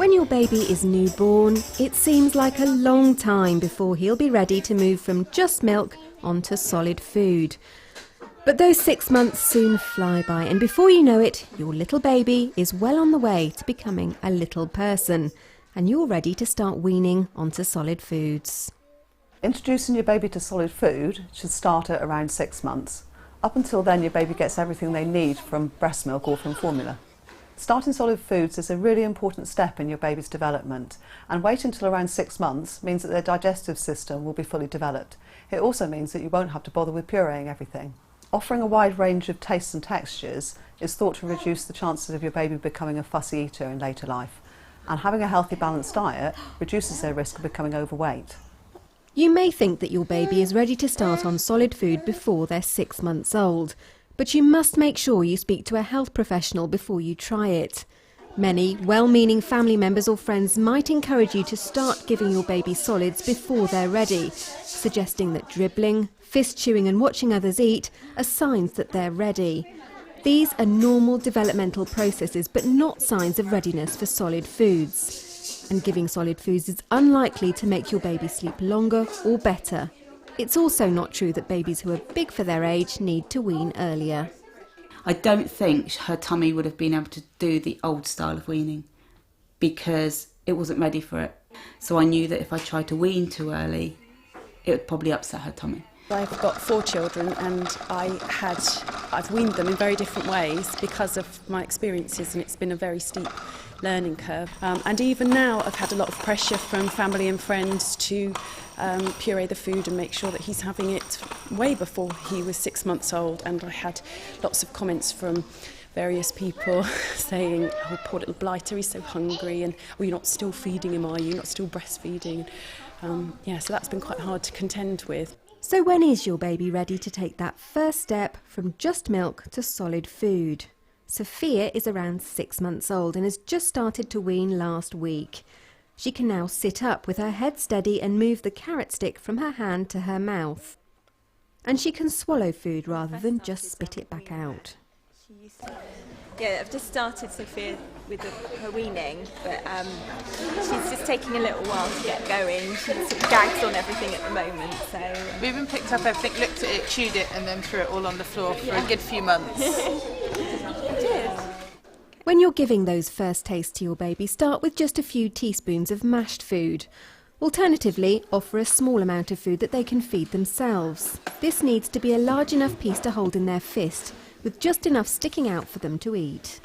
When your baby is newborn, it seems like a long time before he'll be ready to move from just milk onto solid food. But those 6 months soon fly by, and before you know it, your little baby is well on the way to becoming a little person, and you're ready to start weaning onto solid foods. Introducing your baby to solid food should start at around 6 months. Up until then, your baby gets everything they need from breast milk or from formula. Starting solid foods is a really important step in your baby's development, and waiting until around 6 months means that their digestive system will be fully developed. It also means that you won't have to bother with pureeing everything. Offering a wide range of tastes and textures is thought to reduce the chances of your baby becoming a fussy eater in later life, and having a healthy, balanced diet reduces their risk of becoming overweight. You may think that your baby is ready to start on solid food before they're 6 months old, but you must make sure you speak to a health professional before you try it. Many well-meaning family members or friends might encourage you to start giving your baby solids before they're ready, suggesting that dribbling, fist chewing and watching others eat are signs that they're ready. These are normal developmental processes, but not signs of readiness for solid foods. And giving solid foods is unlikely to make your baby sleep longer or better. It's also not true that babies who are big for their age need to wean earlier. I don't think her tummy would have been able to do the old style of weaning because it wasn't ready for it. So I knew that if I tried to wean too early, it would probably upset her tummy. I've got 4 children and I've weaned them in very different ways because of my experiences, and it's been a very steep learning curve. And even now I've had a lot of pressure from family and friends to puree the food and make sure that he's having it way before he was 6 months old. And I had lots of comments from various people saying, oh, poor little blighter, he's so hungry, and oh, you're not still feeding him, are you? You're not still breastfeeding? So that's been quite hard to contend with. So when is your baby ready to take that first step from just milk to solid food? Sophia is around 6 months old and has just started to wean last week. She can now sit up with her head steady and move the carrot stick from her hand to her mouth. And she can swallow food rather than just spit it back out. Yeah, I've just started Sophia with her weaning, but she's just taking a little while to get going. She sort of gags on everything at the moment. So we even picked up everything, looked at it, chewed it, and then threw it all on the floor for a good few months. When you're giving those first tastes to your baby, start with just a few teaspoons of mashed food. Alternatively, offer a small amount of food that they can feed themselves. This needs to be a large enough piece to hold in their fist, with just enough sticking out for them to eat.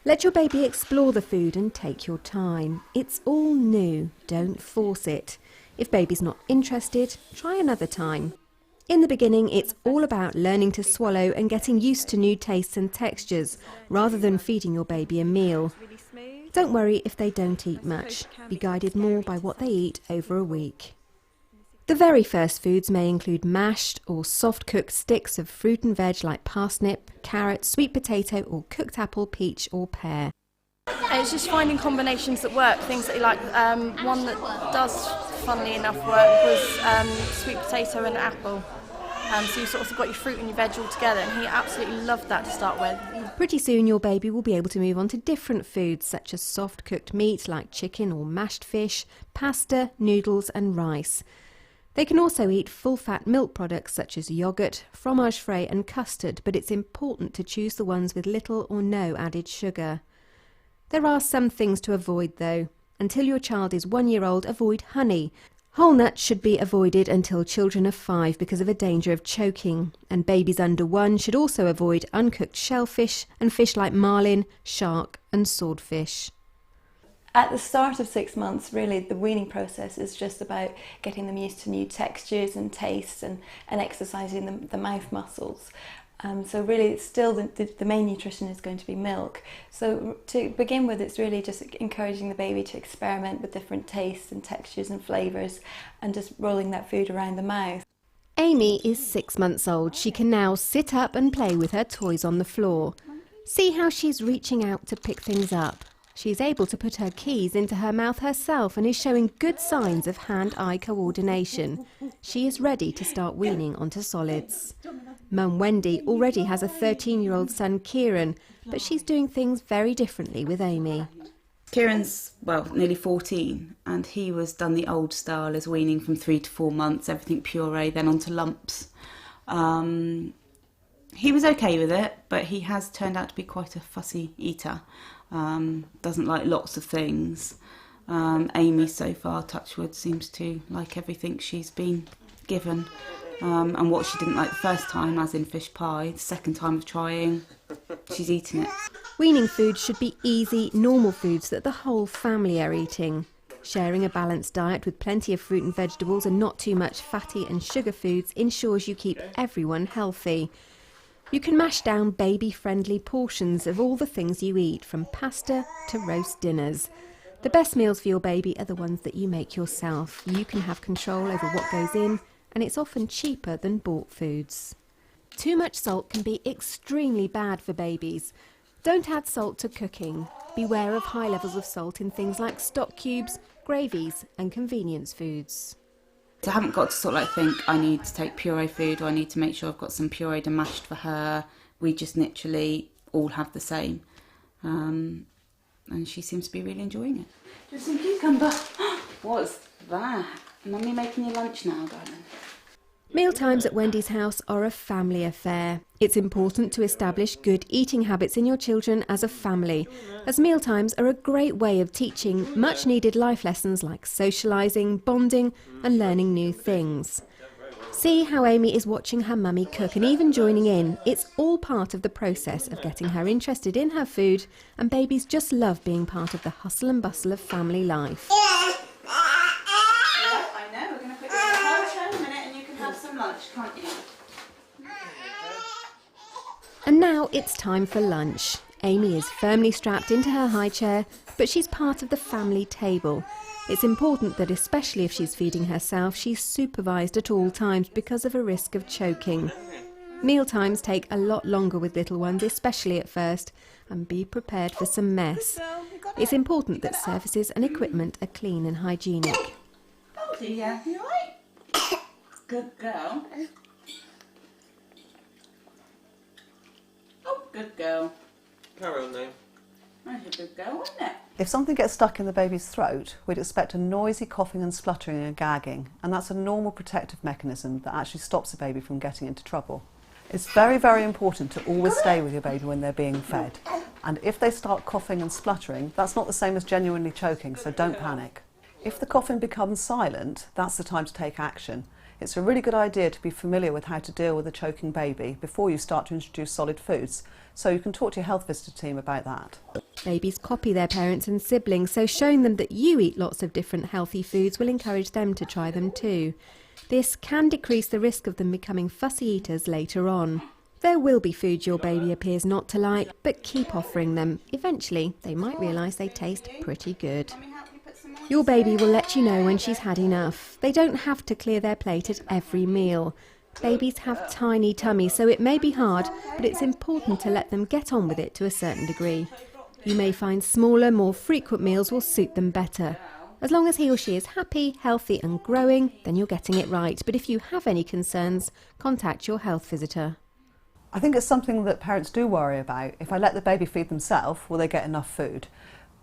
Let your baby explore the food and take your time. It's all new, don't force it. If baby's not interested, try another time. In the beginning, it's all about learning to swallow and getting used to new tastes and textures, rather than feeding your baby a meal. Don't worry if they don't eat much. Be guided more by what they eat over a week. The very first foods may include mashed or soft-cooked sticks of fruit and veg like parsnip, carrot, sweet potato or cooked apple, peach or pear. And it's just finding combinations that work, things that you like. One that does, funnily enough, work was sweet potato and apple. So you sort of got your fruit and your veg all together, and he absolutely loved that to start with. Pretty soon your baby will be able to move on to different foods such as soft-cooked meat like chicken or mashed fish, pasta, noodles and rice. They can also eat full-fat milk products such as yoghurt, fromage frais and custard, but it's important to choose the ones with little or no added sugar. There are some things to avoid though. Until your child is 1 year old, avoid honey. Whole nuts should be avoided until children are 5 because of a danger of choking, and babies under 1 should also avoid uncooked shellfish and fish like marlin, shark and swordfish. At the start of 6 months, really, the weaning process is just about getting them used to new textures and tastes and exercising the mouth muscles. So really, it's still the main nutrition is going to be milk. So to begin with, it's really just encouraging the baby to experiment with different tastes and textures and flavours and just rolling that food around the mouth. Amy is 6 months old. She can now sit up and play with her toys on the floor. See how she's reaching out to pick things up. She's able to put her keys into her mouth herself and is showing good signs of hand-eye coordination. She is ready to start weaning onto solids. Mum Wendy already has a 13-year-old son Kieran, but she's doing things very differently with Amy. Kieran's, well, nearly 14, and he was done the old style as weaning from 3 to 4 months, everything puree, then onto lumps. He was okay with it, but he has turned out to be quite a fussy eater. Doesn't like lots of things. Amy, so far, touch wood, seems to like everything she's been given. And what she didn't like the first time, as in fish pie, the second time of trying, she's eaten it. Weaning foods should be easy, normal foods that the whole family are eating. Sharing a balanced diet with plenty of fruit and vegetables and not too much fatty and sugar foods ensures you keep everyone healthy. You can mash down baby-friendly portions of all the things you eat, from pasta to roast dinners. The best meals for your baby are the ones that you make yourself. You can have control over what goes in, and it's often cheaper than bought foods. Too much salt can be extremely bad for babies. Don't add salt to cooking. Beware of high levels of salt in things like stock cubes, gravies and convenience foods. I haven't got to sort of like think I need to take puree food, or I need to make sure I've got some pureed and mashed for her. We just literally all have the same. And she seems to be really enjoying it. Just some cucumber. What's that? Mummy making your lunch now, darling? Mealtimes at Wendy's house are a family affair. It's important to establish good eating habits in your children as a family, as mealtimes are a great way of teaching much needed life lessons like socialising, bonding and learning new things. See how Amy is watching her mummy cook and even joining in. It's all part of the process of getting her interested in her food, and babies just love being part of the hustle and bustle of family life. Lunch, can't you? And now it's time for lunch. Amy is firmly strapped into her high chair, but she's part of the family table. It's important that, especially if she's feeding herself, she's supervised at all times because of a risk of choking. Mealtimes take a lot longer with little ones, especially at first, and be prepared for some mess. It's important that surfaces and equipment are clean and hygienic. Oh dear, you all right? Good girl. Oh, good girl. Carol, no. That's a good girl, wasn't it? If something gets stuck in the baby's throat, we'd expect a noisy coughing and spluttering and gagging, and that's a normal protective mechanism that actually stops the baby from getting into trouble. It's very, very important to always stay with your baby when they're being fed. And if they start coughing and spluttering, that's not the same as genuinely choking, so don't panic. If the coughing becomes silent, that's the time to take action. It's a really good idea to be familiar with how to deal with a choking baby before you start to introduce solid foods, so you can talk to your health visitor team about that. Babies copy their parents and siblings, so showing them that you eat lots of different healthy foods will encourage them to try them too. This can decrease the risk of them becoming fussy eaters later on. There will be foods your baby appears not to like, but keep offering them. Eventually, they might realise they taste pretty good. Your baby will let you know when she's had enough. They don't have to clear their plate at every meal. Babies have tiny tummies, so it may be hard, but it's important to let them get on with it to a certain degree. You may find smaller, more frequent meals will suit them better. As long as he or she is happy, healthy and growing, then you're getting it right. But if you have any concerns, contact your health visitor. I think it's something that parents do worry about. If I let the baby feed themselves, will they get enough food?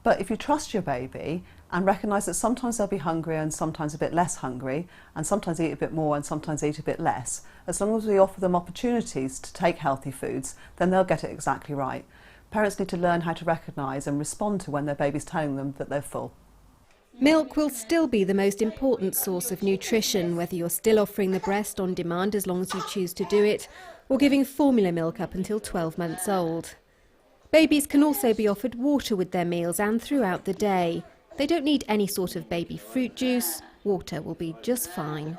But if you trust your baby and recognise that sometimes they'll be hungrier and sometimes a bit less hungry, and sometimes eat a bit more and sometimes eat a bit less, as long as we offer them opportunities to take healthy foods, then they'll get it exactly right. Parents need to learn how to recognise and respond to when their baby's telling them that they're full. Milk will still be the most important source of nutrition, whether you're still offering the breast on demand as long as you choose to do it, or giving formula milk up until 12 months old. Babies can also be offered water with their meals and throughout the day. They don't need any sort of baby fruit juice. Water will be just fine.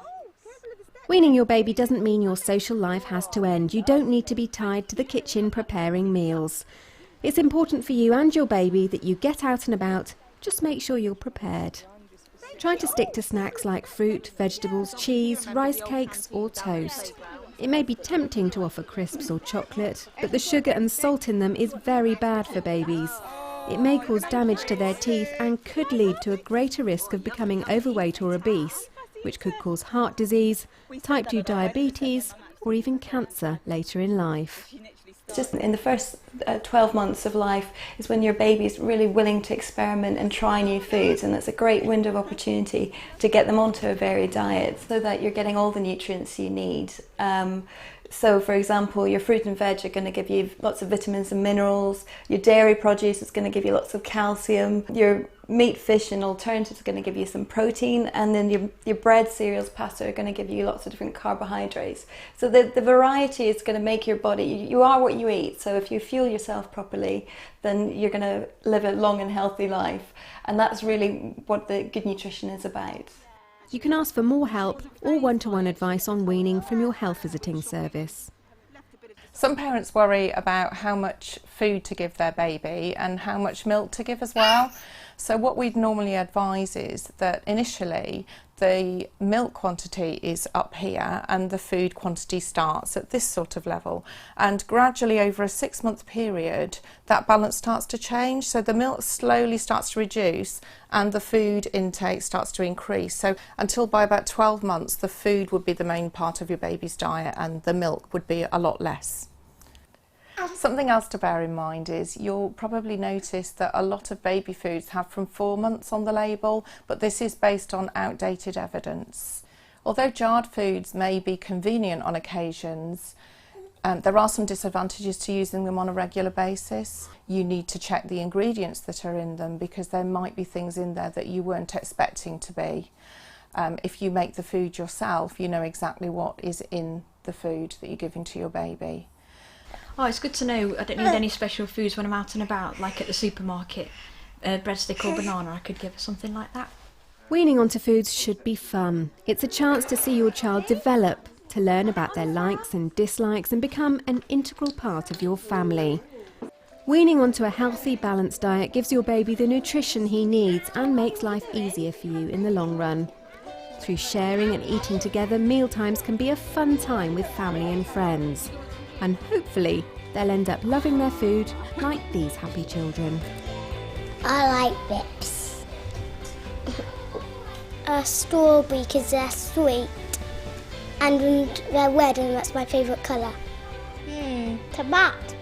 Weaning your baby doesn't mean your social life has to end. You don't need to be tied to the kitchen preparing meals. It's important for you and your baby that you get out and about. Just make sure you're prepared. Try to stick to snacks like fruit, vegetables, cheese, rice cakes or toast. It may be tempting to offer crisps or chocolate, but the sugar and salt in them is very bad for babies. It may cause damage to their teeth and could lead to a greater risk of becoming overweight or obese, which could cause heart disease, type 2 diabetes, or even cancer later in life. Just in the first 12 months of life is when your baby is really willing to experiment and try new foods, and it's a great window of opportunity to get them onto a varied diet so that you're getting all the nutrients you need. So for example, your fruit and veg are going to give you lots of vitamins and minerals, your dairy produce is going to give you lots of calcium, your meat, fish and alternatives are going to give you some protein, and then your bread, cereals, pasta are going to give you lots of different carbohydrates. So the variety is going to make your body, you are what you eat, so if you fuel yourself properly then you're going to live a long and healthy life, and that's really what the good nutrition is about. You can ask for more help or one-to-one advice on weaning from your health visiting service. Some parents worry about how much food to give their baby and how much milk to give as well. So what we'd normally advise is that initially the milk quantity is up here and the food quantity starts at this sort of level, and gradually over a 6-month period that balance starts to change, so the milk slowly starts to reduce and the food intake starts to increase. So until by about 12 months the food would be the main part of your baby's diet and the milk would be a lot less. Something else to bear in mind is you'll probably notice that a lot of baby foods have from 4 months on the label, but this is based on outdated evidence. Although jarred foods may be convenient on occasions, there are some disadvantages to using them on a regular basis. You need to check the ingredients that are in them because there might be things in there that you weren't expecting to be. If you make the food yourself, you know exactly what is in the food that you're giving to your baby. Oh, it's good to know I don't need any special foods when I'm out and about, like at the supermarket. Breadstick or banana, I could give her something like that. Weaning onto foods should be fun. It's a chance to see your child develop, to learn about their likes and dislikes and become an integral part of your family. Weaning onto a healthy, balanced diet gives your baby the nutrition he needs and makes life easier for you in the long run. Through sharing and eating together, mealtimes can be a fun time with family and friends. And hopefully they'll end up loving their food like these happy children. I like whips. Strawberry because they're sweet and they're red and that's my favourite colour.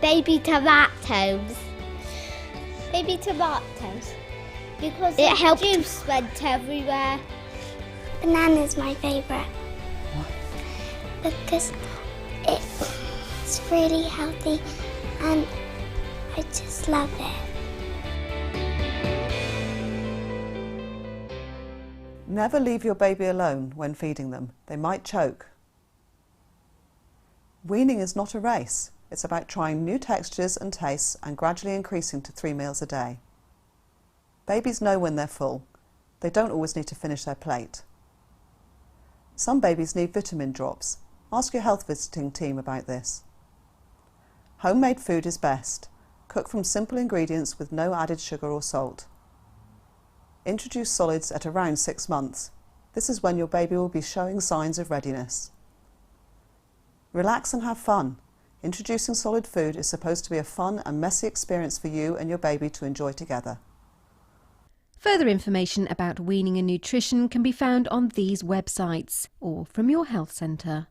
Baby tomatoes. Baby tomatoes. Because it helps. Juice went everywhere. Banana's my favourite. Because it's really healthy and I just love it. Never leave your baby alone when feeding them. They might choke. Weaning is not a race. It's about trying new textures and tastes and gradually increasing to 3 meals a day. Babies know when they're full. They don't always need to finish their plate. Some babies need vitamin drops. Ask your health visiting team about this. Homemade food is best. Cook from simple ingredients with no added sugar or salt. Introduce solids at around 6 months. This is when your baby will be showing signs of readiness. Relax and have fun. Introducing solid food is supposed to be a fun and messy experience for you and your baby to enjoy together. Further information about weaning and nutrition can be found on these websites or from your health centre.